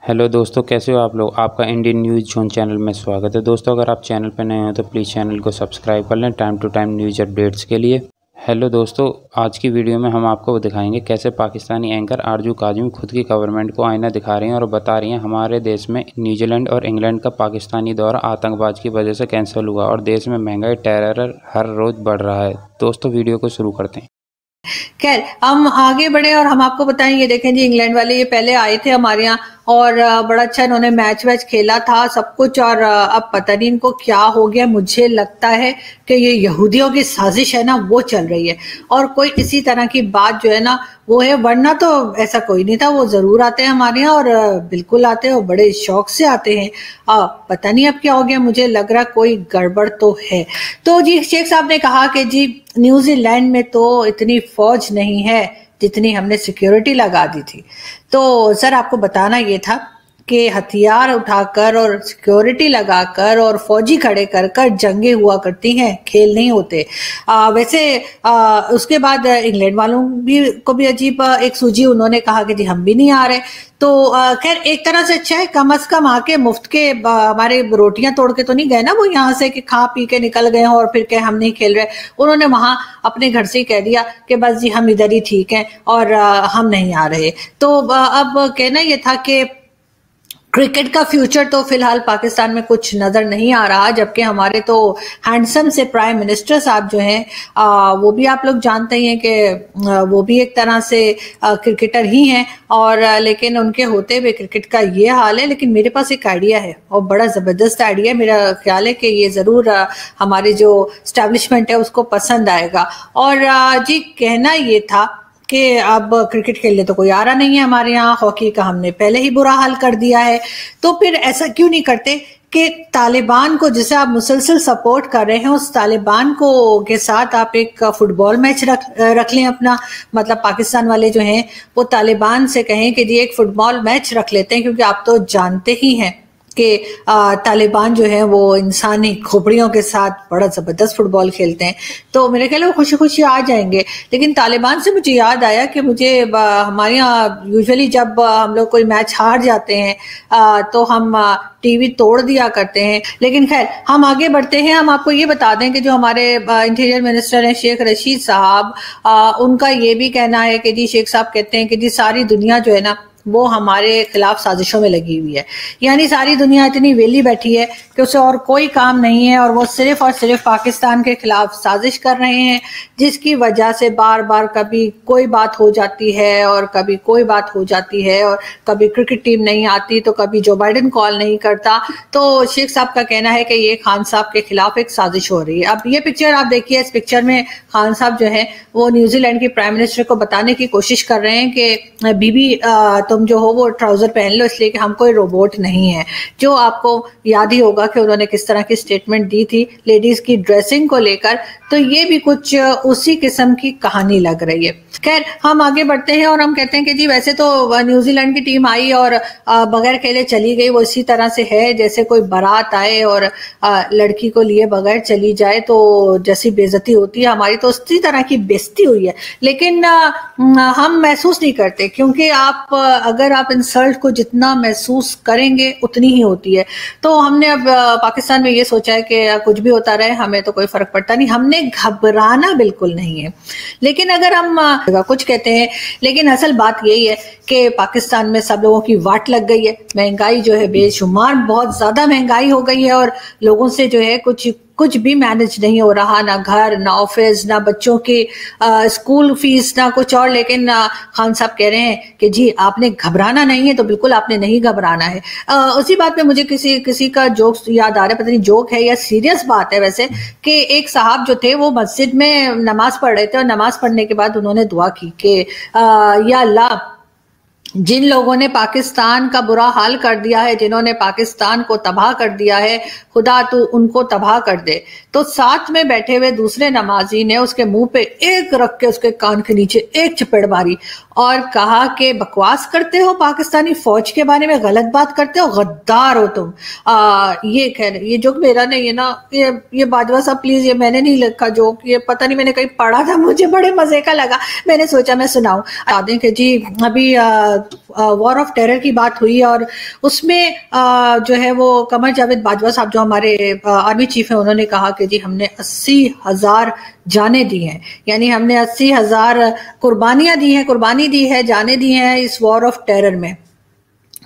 Hello दोस्तों, कैसे हो आप लोग। आपका इंडियन न्यूज़ जोन चैनल में स्वागत है। दोस्तों, अगर आप चैनल पर नए हो तो प्लीज़ चैनल को सब्सक्राइब कर लें time to time news updates के लिए। हेलो दोस्तों, आज की वीडियो में हम आपको दिखाएंगे कैसे पाकिस्तानी एंकर आरजू काज़मी खुद की गवर्नमेंट को आईना दिखा रही हैं और बता रही हैं हमारे देश में न्यूजीलैंड और इंग्लैंड का पाकिस्तानी दौरा आतंकवाद की वजह से कैंसिल हुआ और देश में महंगाई टेरर हर रोज़ बढ़ रहा है। दोस्तों, वीडियो को शुरू करते हैं। खैर, हम आगे बढ़े और हम आपको बताएं। ये देखें जी, इंग्लैंड वाले ये पहले आए थे हमारे यहाँ और बड़ा अच्छा इन्होंने मैच वैच खेला था सब कुछ। और अब पता नहीं इनको क्या हो गया। मुझे लगता है कि ये यहूदियों की साजिश है ना, वो चल रही है और कोई इसी तरह की बात जो है ना वो है। वरना तो ऐसा कोई नहीं था। वो जरूर आते हैं हमारे यहाँ और बिल्कुल आते हैं और बड़े शौक से आते हैं। पता नहीं अब क्या हो गया। मुझे लग रहा कोई गड़बड़ तो है। तो जी शेख साहब ने कहा कि जी न्यूजीलैंड में तो इतनी फौज नहीं है जितनी हमने सिक्योरिटी लगा दी थी। तो सर आपको बताना ये था कि हथियार उठाकर और सिक्योरिटी लगाकर और फौजी खड़े कर कर जंगे हुआ करती हैं, खेल नहीं होते। वैसे उसके बाद इंग्लैंड वालों को भी अजीब एक सूझी। उन्होंने कहा कि जी हम भी नहीं आ रहे। तो खैर एक तरह से अच्छा है, कम से कम आके मुफ्त के हमारे रोटियां तोड़ के तो नहीं गए ना वो यहाँ से कि खा पी के निकल गए और फिर कहे हम नहीं खेल रहे। उन्होंने वहां अपने घर से ही कह दिया कि बस जी हम इधर ही ठीक हैं और हम नहीं आ रहे। तो अब कहना ये था कि क्रिकेट का फ्यूचर तो फिलहाल पाकिस्तान में कुछ नजर नहीं आ रहा। जबकि हमारे तो हैंडसम से प्राइम मिनिस्टर साहब जो हैं वो भी आप लोग जानते ही हैं कि वो भी एक तरह से क्रिकेटर ही हैं। और लेकिन उनके होते हुए क्रिकेट का ये हाल है। लेकिन मेरे पास एक आइडिया है और बड़ा जबरदस्त आइडिया। मेरा ख्याल है कि ये जरूर हमारी जो स्टैब्लिशमेंट है उसको पसंद आएगा। और जी कहना ये था कि अब क्रिकेट खेलने तो कोई आ रहा नहीं है हमारे यहाँ। हॉकी का हमने पहले ही बुरा हाल कर दिया है। तो फिर ऐसा क्यों नहीं करते कि तालिबान को, जिसे आप मुसलसल सपोर्ट कर रहे हैं, उस तालिबान को के साथ आप एक फुटबॉल मैच रख लें अपना। मतलब पाकिस्तान वाले जो हैं वो तालिबान से कहें कि जी एक फुटबॉल मैच रख लेते हैं। क्योंकि आप तो जानते ही हैं कि तालिबान जो है वो इंसानी खोपड़ियों के साथ बड़ा जबरदस्त फुटबॉल खेलते हैं। तो मेरे ख्याल वो खुशी खुशी आ जाएंगे। लेकिन तालिबान से मुझे याद आया कि मुझे हमारे यहाँ यूजुअली जब हम लोग कोई मैच हार जाते हैं तो हम टीवी तोड़ दिया करते हैं। लेकिन खैर हम आगे बढ़ते हैं। हम आपको ये बता दें कि जो हमारे इंटीरियर मिनिस्टर हैं शेख रशीद साहब, उनका ये भी कहना है कि जी शेख साहब कहते हैं कि जी सारी दुनिया जो है ना वो हमारे खिलाफ साजिशों में लगी हुई है। यानी सारी दुनिया इतनी वेली बैठी है कि उसे और कोई काम नहीं है और वो सिर्फ और सिर्फ पाकिस्तान के खिलाफ साजिश कर रहे हैं। जिसकी वजह से बार बार कभी कोई बात हो जाती है और कभी कोई बात हो जाती है और कभी क्रिकेट टीम नहीं आती तो कभी जो बाइडेन कॉल नहीं करता। तो शेख साहब का कहना है कि ये खान साहब के खिलाफ एक साजिश हो रही है। अब ये पिक्चर आप देखिए। इस पिक्चर में खान साहब जो है वो न्यूजीलैंड की प्राइम मिनिस्टर को बताने की कोशिश कर रहे हैं कि बीबी तुम जो हो वो ट्राउजर पहन लो, इसलिए कि हम कोई रोबोट नहीं है। जो आपको याद ही होगा कि उन्होंने किस तरह की स्टेटमेंट दी थी लेडीज की ड्रेसिंग को लेकर। तो ये भी कुछ उसी किस्म की कहानी लग रही है। खैर हम आगे बढ़ते हैं और हम कहते हैं कि जी वैसे तो न्यूजीलैंड की टीम आई और बगैर खेले चली गई। वो इसी तरह से है जैसे कोई बारात आए और लड़की को लिए बगैर चली जाए तो जैसी बेइज्जती होती है हमारी, तो उसी तरह की बेइज्जती हुई है। लेकिन हम महसूस नहीं करते क्योंकि अगर आप इंसल्ट को जितना महसूस करेंगे उतनी ही होती है। तो हमने अब पाकिस्तान में ये सोचा है कि कुछ भी होता रहे, हमें तो कोई फर्क पड़ता नहीं, हमने घबराना बिल्कुल नहीं है। लेकिन अगर हम कुछ कहते हैं, लेकिन असल बात यही है कि पाकिस्तान में सब लोगों की वाट लग गई है। महंगाई जो है बेशुमार बहुत ज्यादा महंगाई हो गई है और लोगों से जो है कुछ भी मैनेज नहीं हो रहा। ना घर, ना ऑफिस, ना बच्चों की स्कूल फीस, ना कुछ और। लेकिन खान साहब कह रहे हैं कि जी आपने घबराना नहीं है। तो बिल्कुल आपने नहीं घबराना है। उसी बात पे मुझे किसी का जोक याद आ रहा है। पता नहीं जोक है या सीरियस बात है वैसे, कि एक साहब जो थे वो मस्जिद में नमाज पढ़ रहे थे और नमाज पढ़ने के बाद उन्होंने दुआ की कि या अल्लाह, जिन लोगों ने पाकिस्तान का बुरा हाल कर दिया है, जिन्होंने पाकिस्तान को तबाह कर दिया है, खुदा तू उनको तबाह कर दे। तो साथ में बैठे हुए दूसरे नमाजी ने उसके मुंह पे एक रख के उसके कान के नीचे एक चपेड़ मारी और कहा कि बकवास करते हो, पाकिस्तानी फौज के बारे में गलत बात करते हो, गद्दार हो तुम। ये खैर ये जोक मेरा नहीं है ना, ये बाजवा साहब प्लीज, ये मैंने नहीं लिखा जोक, ये पता नहीं मैंने कहीं पढ़ा था, मुझे बड़े मजे का लगा, मैंने सोचा मैं सुनाऊं। यादें कि जी अभी वॉर ऑफ टेरर की बात हुई और उसमें जो है वो कमर जावेद बाजवा साहब जो हमारे आर्मी चीफ हैं, उन्होंने कहा कि जी हमने 80,000 जाने दी हैं, यानी हमने 80,000 कुर्बानियां दी हैं, कुर्बानी दी है, जाने दी हैं इस वॉर ऑफ टेरर में।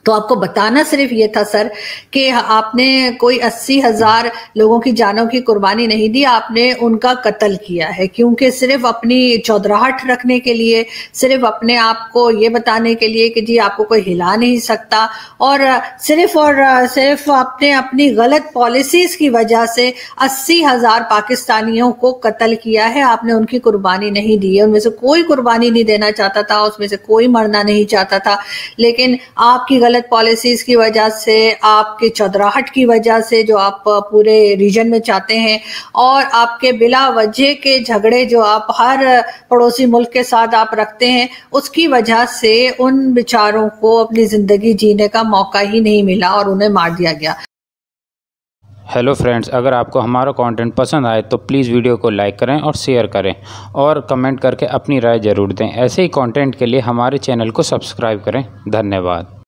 तो आपको बताना सिर्फ ये था सर कि आपने कोई 80,000 लोगों की जानों की कुर्बानी नहीं दी, आपने उनका कत्ल किया है, क्योंकि सिर्फ अपनी चौधराहट रखने के लिए, सिर्फ अपने आप को ये बताने के लिए कि जी आपको कोई हिला नहीं सकता, और सिर्फ आपने अपनी गलत पॉलिसीज की वजह से 80,000 पाकिस्तानियों को कत्ल किया है। आपने उनकी कुर्बानी नहीं दी है, उनमें से कोई कुर्बानी नहीं देना चाहता था, उसमें से कोई मरना नहीं चाहता था, लेकिन आपकी गलत पॉलिसीज की वजह से, आपके चौधराहट की वजह से जो आप पूरे रीजन में चाहते हैं, और आपके बिला वजह के झगड़े जो आप हर पड़ोसी मुल्क के साथ आप रखते हैं, उसकी वजह से उन बेचारों को अपनी जिंदगी जीने का मौका ही नहीं मिला और उन्हें मार दिया गया। हेलो फ्रेंड्स, अगर आपको हमारा कंटेंट पसंद आए तो प्लीज़ वीडियो को लाइक करें और शेयर करें और कमेंट करके अपनी राय ज़रूर दें। ऐसे ही कंटेंट के लिए हमारे चैनल को सब्सक्राइब करें। धन्यवाद।